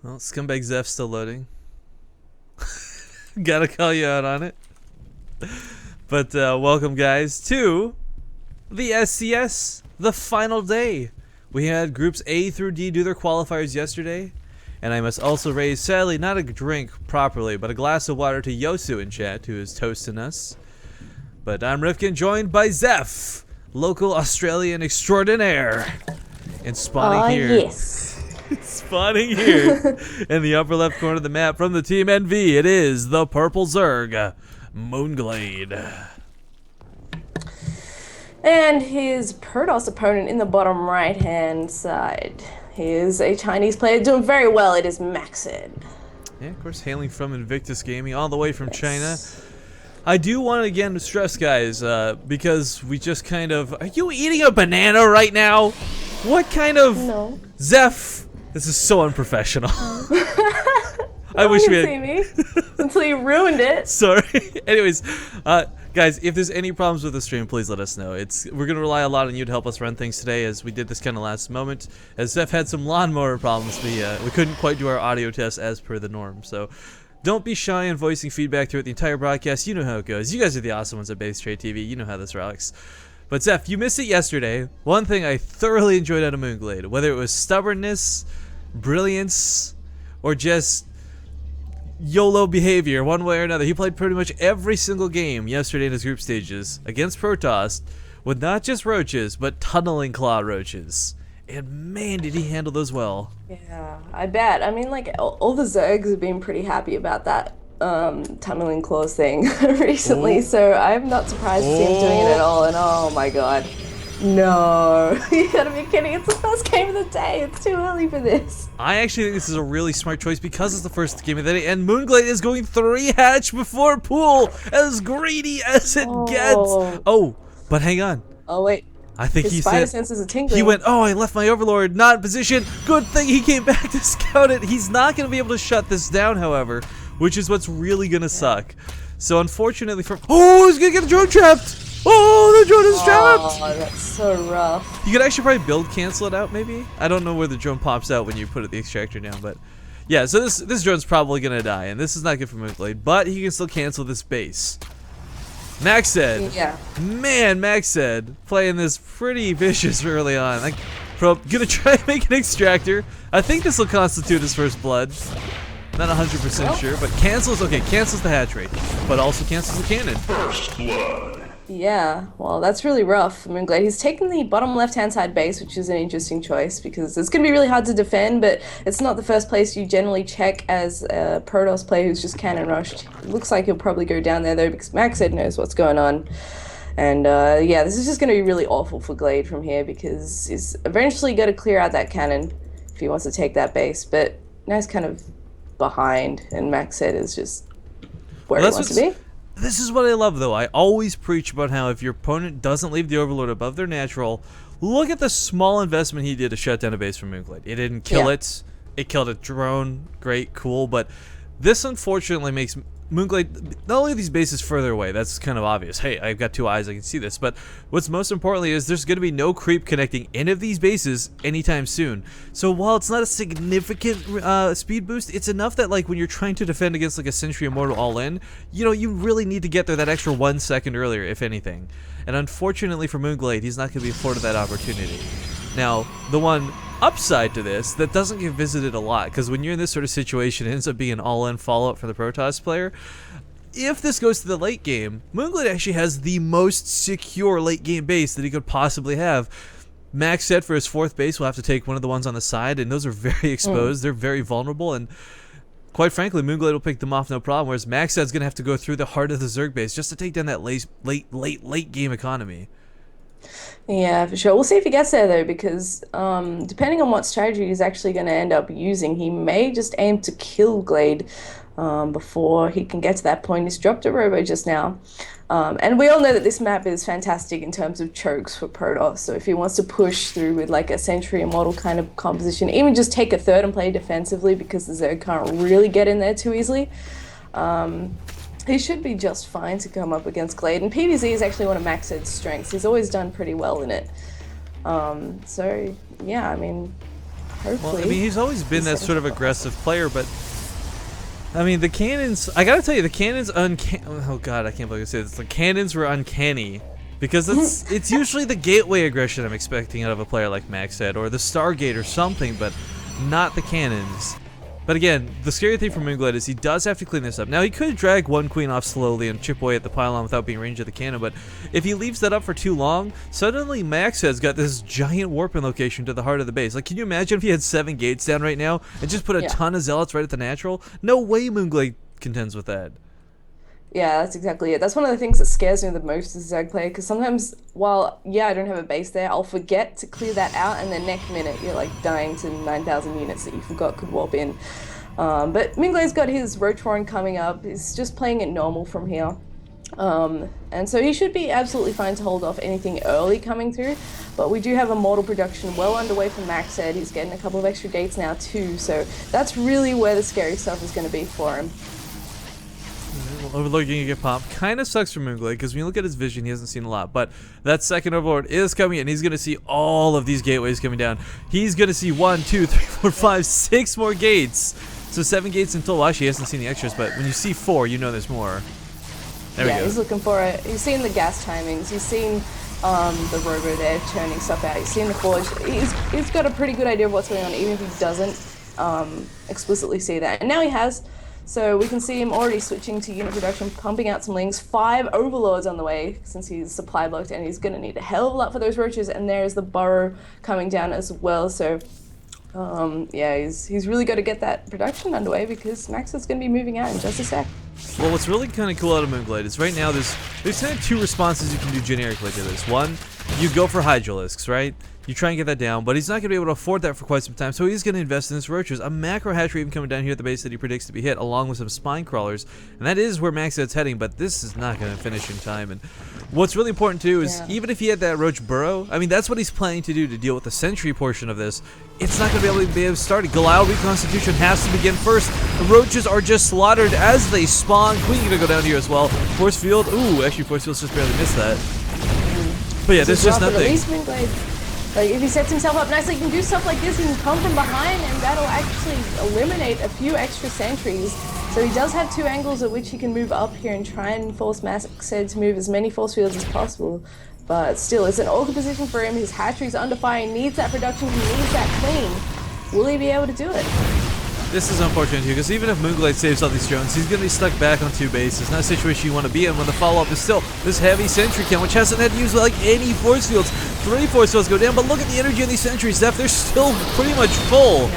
Well, Scumbag Zeph's still loading. Gotta call you out on it. But welcome, guys, to the SCS, the final day. We had groups A through D do their qualifiers yesterday. And I must also raise, sadly, not a drink properly, but a glass of water to Yosu in chat, who is toasting us. But I'm Rifkin, joined by Zeph, local Australian extraordinaire. And spawning here. Yes. Spawning here in the upper left corner of the map from the Team NV, it is the Purple Zerg, Moonglade. And his Protoss opponent in the bottom right-hand side. He is a Chinese player doing very well. It is MacSed. Yeah, of course, hailing from Invictus Gaming, all the way from China. I do want to again stress, guys, because we just kind of... Are you eating a banana right now? What kind of... No. Zeph, this is so unprofessional. I No wish one we can had... see me until you ruined it. Sorry. Anyways, guys, if there's any problems with the stream, please let us know. We're gonna rely a lot on you to help us run things today, as we did this kind of last moment. As Zeph had some lawnmower problems, we couldn't quite do our audio test as per the norm. So don't be shy in voicing feedback throughout the entire broadcast. You know how it goes. You guys are the awesome ones at Base Trade TV. You know how this rocks. But Zeph, you missed it yesterday. One thing I thoroughly enjoyed out of Moonglade, whether it was stubbornness, brilliance, or just YOLO behavior, one way or another. He played pretty much every single game yesterday in his group stages against Protoss with not just roaches, but tunneling claw roaches. And man, did he handle those well. Yeah, I bet. I mean, like, all the Zergs have been pretty happy about that tunneling claws thing recently, so I'm not surprised to see him doing it at all, and oh my god. No, you gotta be kidding. It's the first game of the day. It's too early for this. I actually think this is a really smart choice because it's the first game of the day, and Moonglade is going 3 hatch before pool, as greedy as it gets. Oh, but hang on. Oh, wait. I think His he spider said senses are tingling. he went, oh, I left my overlord not in position. Good thing he came back to scout it. He's not going to be able to shut this down, however, which is what's really going to suck. So unfortunately for... Oh, he's going to get the drone trapped. Oh, the drone is trapped. Oh, that's so rough. You could actually probably build cancel it out, maybe. I don't know where the drone pops out when you put the extractor down, but yeah. So this drone's probably gonna die, and this is not good for Moonglade, but he can still cancel this base. MacSed, Yeah. man, MacSed playing this pretty vicious early on. Like, gonna try and make an extractor. I think this will constitute his first blood. Not 100% sure, but cancels. Okay, cancels the hatch rate, but also cancels the cannon. First blood. Yeah, well, that's really rough. Moonglade. He's taken the bottom left-hand side base, which is an interesting choice because it's going to be really hard to defend, but it's not the first place you generally check as a Protoss player who's just cannon rushed. It looks like he'll probably go down there, though, because MacSed knows what's going on. And, yeah, this is just going to be really awful for Glade from here because he's eventually got to clear out that cannon if he wants to take that base, but now he's kind of behind, and MacSed is just where he wants to be. This is what I love, though. I always preach about how if your opponent doesn't leave the Overlord above their natural, look at the small investment he did to shut down a base from Moonglade. It didn't kill it. It killed a drone. Great, cool. But this, unfortunately, makes Moonglade... Not only are these bases further away, that's kind of obvious. Hey, I've got 2 eyes, I can see this. But what's most importantly is there's going to be no creep connecting any of these bases anytime soon. So while it's not a significant speed boost, it's enough that, like, when you're trying to defend against, like, a Sentry Immortal all-in, you know, you really need to get there that extra 1 second earlier, if anything. And unfortunately for Moonglade, he's not going to be afforded that opportunity. Now, the one upside to this that doesn't get visited a lot, because when you're in this sort of situation, it ends up being an all-in fallout for the Protoss player. If this goes to the late game, Moonglade actually has the most secure late game base that he could possibly have. MacSed for his 4th base will have to take one of the ones on the side, and those are very exposed. They're very vulnerable, and quite frankly, Moonglade will pick them off no problem, whereas MacSed's going to have to go through the heart of the Zerg base just to take down that late game economy. Yeah, for sure. We'll see if he gets there, though, because depending on what strategy he's actually going to end up using, he may just aim to kill Glade before he can get to that point. He's dropped a robo just now. And we all know that this map is fantastic in terms of chokes for Protoss, so if he wants to push through with like a Sentry Immortal kind of composition, even just take a third and play defensively because the Zerg can't really get in there too easily, he should be just fine to come up against Glade. And PvZ is actually one of MacSed's strengths. He's always done pretty well in it. So, yeah, I mean, hopefully. Well, I mean, he's always been that sort of aggressive player, but I mean, the cannons. I gotta tell you, the cannons oh god, I can't believe I say this. The cannons were uncanny because it's usually the gateway aggression I'm expecting out of a player like MacSed or the Stargate or something, but not the cannons. But again, the scary thing for Moonglade is he does have to clean this up. Now, he could drag one queen off slowly and chip away at the pylon without being range of the cannon, but if he leaves that up for too long, suddenly MacSed's got this giant warping location to the heart of the base. Like, can you imagine if he had 7 gates down right now and just put a ton of zealots right at the natural? No way Moonglade contends with that. Yeah, that's exactly it. That's one of the things that scares me the most as a Zag player, because sometimes, while, yeah, I don't have a base there, I'll forget to clear that out, and the next minute you're like dying to 9,000 units that you forgot could warp in. But Moonglade's got his Roach Warren coming up. He's just playing it normal from here. And so he should be absolutely fine to hold off anything early coming through, but we do have a mortal production well underway from MacSed. He's getting a couple of extra gates now too, so that's really where the scary stuff is going to be for him. Overlord getting a get popped kind of sucks for Moonglade because when you look at his vision, he hasn't seen a lot. But that second Overlord is coming in. He's going to see all of these gateways coming down. He's going to see 1, 2, 3, 4, 5, 6 more gates. So 7 gates in total. Actually, he hasn't seen the extras, but when you see 4, you know there's more. There we go. He's looking for it. He's seen the gas timings. He's seen the robo there churning stuff out. He's seen the forge. He's got a pretty good idea of what's going on, even if he doesn't explicitly see that. And now he has. So we can see him already switching to unit production, pumping out some lings. 5 overlords on the way since he's supply blocked, and he's going to need a hell of a lot for those roaches. And there's the burrow coming down as well. So yeah, he's really got to get that production underway because MacSed's going to be moving out in just a sec. Well, what's really kind of cool out of Moonglade is right now there's kind of 2 responses you can do generically to this. One, you go for Hydralisks, right? You try and get that down, but he's not going to be able to afford that for quite some time, so he's going to invest in his roaches. A macro hatchery even coming down here at the base that he predicts to be hit, along with some spine crawlers, and that is where MacSed's heading, but this is not going to finish in time. And what's really important too is even if he had that roach burrow, I mean that's what he's planning to do to deal with the sentry portion of this. It's not going to be able to start. Galao reconstitution has to begin first. The roaches are just slaughtered as they spawn. Queen going to go down here as well. Force field, ooh, actually Force field's just barely missed that. But yeah, there's just nothing. Like, if he sets himself up nicely, he can do stuff like this, he can come from behind, and that'll actually eliminate a few extra sentries. So he does have 2 angles at which he can move up here and try and force MacSed to move as many force fields as possible. But still, it's an awkward position for him. His hatchery's under fire, he needs that production, he needs that clean. Will he be able to do it? This is unfortunate too, because even if Moonglade saves all these drones, he's going to be stuck back on 2 bases. Not a situation you want to be in when the follow-up is still this heavy sentry count, which hasn't had to use like any force fields. 3 force fields go down, but look at the energy of these sentries, Zeph. They're still pretty much full.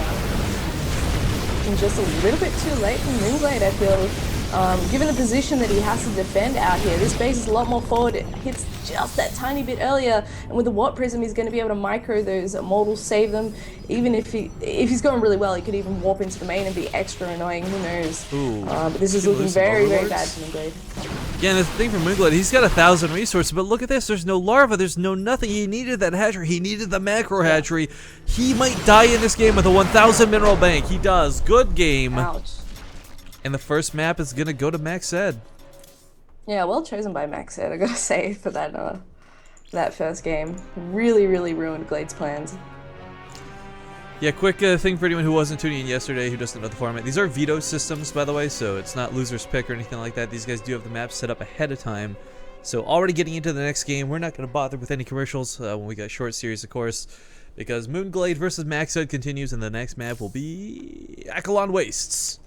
And just a little bit too late for Moonglade, I feel. Given the position that he has to defend out here, this base is a lot more forward. It hits just that tiny bit earlier, and with the Watt Prism, he's going to be able to micro those immortals, save them. Even if he's going really well, he could even warp into the main and be extra annoying. Who knows? But this is looking very, very bad for Moonglade. Yeah, and the thing for Moonglade, he's got 1,000 resources, but look at this. There's no larva. There's no nothing. He needed that hatchery. He needed the macro hatchery. He might die in this game with a 1,000 mineral bank. He does. Good game. Ouch. And the first map is going to go to MacSed. Yeah, well chosen by MacSed, I gotta say, for that first game. Really, really ruined Glade's plans. Yeah, quick thing for anyone who wasn't tuning in yesterday, who doesn't know the format. These are veto systems, by the way, so it's not loser's pick or anything like that. These guys do have the map set up ahead of time. So already getting into the next game, we're not going to bother with any commercials when we got short series, of course, because Moonglade versus MacSed continues, and the next map will be Akalon Wastes.